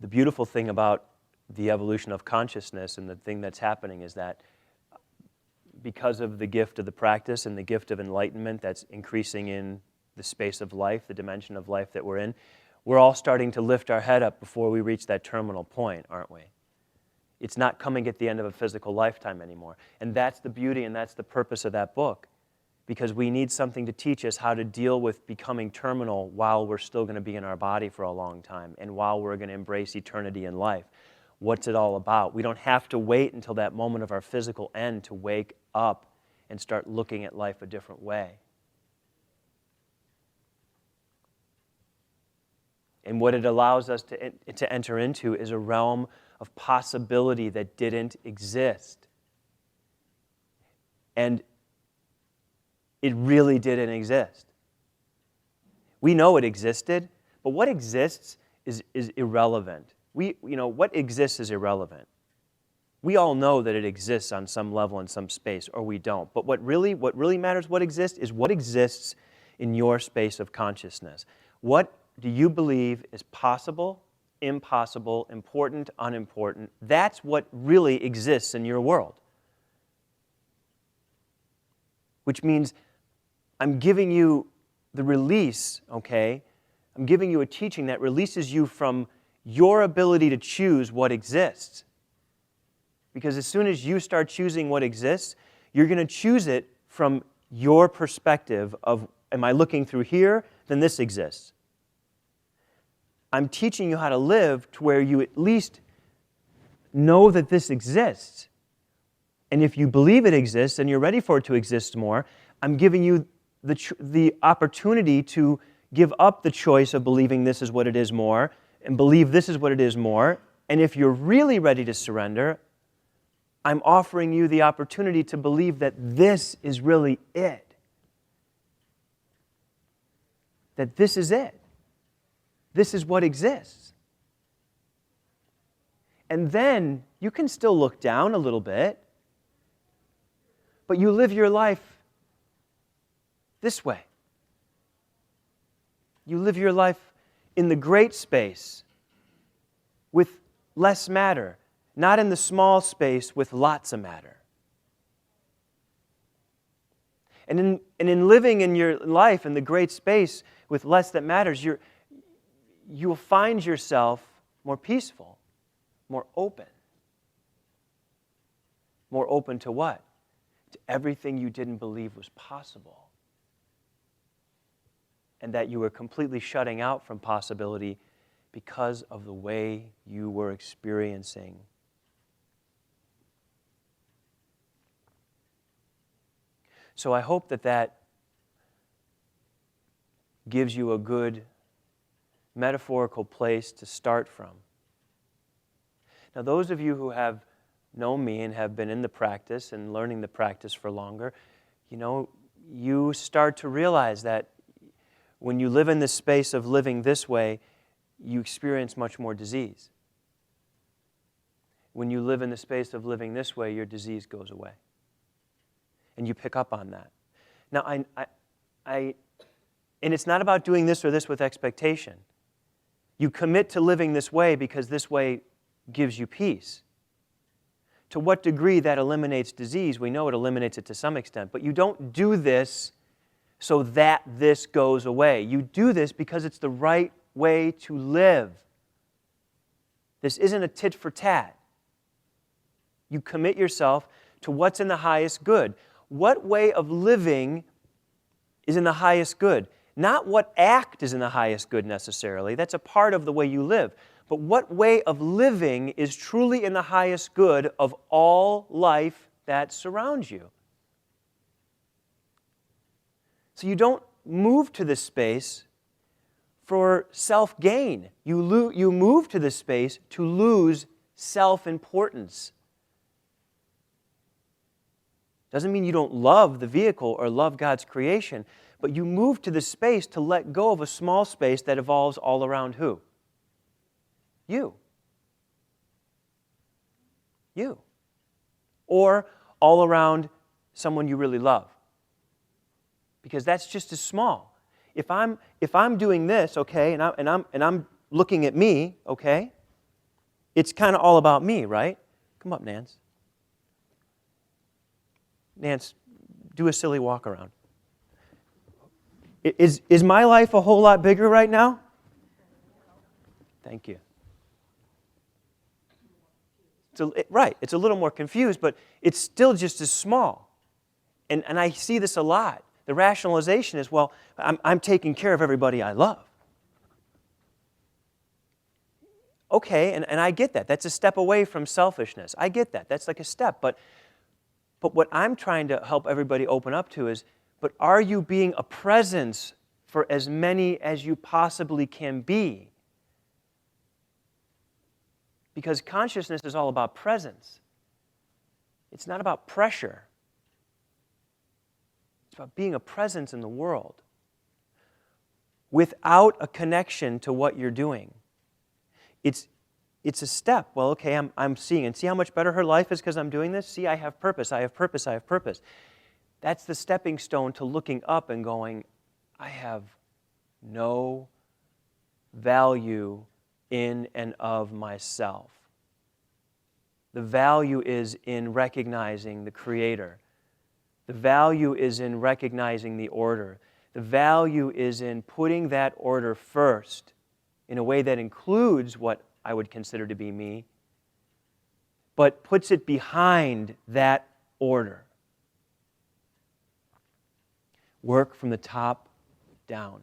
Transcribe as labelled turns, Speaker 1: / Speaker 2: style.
Speaker 1: the beautiful thing about the evolution of consciousness and the thing that's happening is that because of the gift of the practice and the gift of enlightenment that's increasing in the space of life, the dimension of life that we're in, we're all starting to lift our head up before we reach that terminal point, aren't we? It's not coming at the end of a physical lifetime anymore. And that's the beauty and that's the purpose of that book. Because we need something to teach us how to deal with becoming terminal while we're still going to be in our body for a long time and while we're going to embrace eternity in life. What's it all about? We don't have to wait until that moment of our physical end to wake up and start looking at life a different way. And what it allows us to enter into is a realm of possibility that didn't exist. And it really didn't exist. We know it existed, but what exists is irrelevant. What exists is irrelevant. We all know that it exists on some level in some space, or we don't. But what really matters, what exists, is what exists in your space of consciousness. What do you believe is possible, impossible, important, unimportant? That's what really exists in your world. Which means I'm giving you the release, okay? I'm giving you a teaching that releases you from your ability to choose what exists. Because as soon as you start choosing what exists, you're going to choose it from your perspective of, am I looking through here? Then this exists. I'm teaching you how to live to where you at least know that this exists. And if you believe it exists and you're ready for it to exist more, I'm giving you the opportunity to give up the choice of believing this is what it is more and believe this is what it is more. And if you're really ready to surrender, I'm offering you the opportunity to believe that this is really it. That this is it. This is what exists. And then you can still look down a little bit, but you live your life this way. You live your life in the great space with less matter, not in the small space with lots of matter. And in living in your life in the great space with less that matters, you'll find yourself more peaceful, more open. More open to what? To everything you didn't believe was possible. And that you were completely shutting out from possibility because of the way you were experiencing. So I hope that gives you a good metaphorical place to start from. Now, those of you who have known me and have been in the practice and learning the practice for longer, you start to realize that when you live in this space of living this way, you experience much more disease. When you live in the space of living this way, your disease goes away. And you pick up on that. Now, and it's not about doing this or this with expectation. You commit to living this way because this way gives you peace. To what degree that eliminates disease, we know it eliminates it to some extent, but you don't do this so that this goes away. You do this because it's the right way to live. This isn't a tit for tat. You commit yourself to what's in the highest good. What way of living is in the highest good? Not what act is in the highest good necessarily. That's a part of the way you live. But what way of living is truly in the highest good of all life that surrounds you? So you don't move to this space for self-gain. You move to this space to lose self-importance. Doesn't mean you don't love the vehicle or love God's creation, but you move to this space to let go of a small space that evolves all around who? You. You. Or all around someone you really love. Because that's just as small. If I'm doing this, okay, and I'm looking at me, okay, it's kind of all about me, right? Come up, Nance. Nance, do a silly walk around. Is my life a whole lot bigger right now? Thank you. Right, it's a little more confused, but it's still just as small. And I see this a lot. The rationalization is, well, I'm taking care of everybody I love. Okay, and I get that. That's a step away from selfishness. I get that. That's like a step. But what I'm trying to help everybody open up to is, but are you being a presence for as many as you possibly can be? Because consciousness is all about presence. It's not about pressure. It's about being a presence in the world without a connection to what you're doing. It's a step. Well, okay, I'm seeing, and see how much better her life is because I'm doing this? See, I have purpose, I have purpose, I have purpose. That's the stepping stone to looking up and going, I have no value in and of myself. The value is in recognizing the Creator. The value is in recognizing the order. The value is in putting that order first in a way that includes what I would consider to be me, but puts it behind that order. Work from the top down.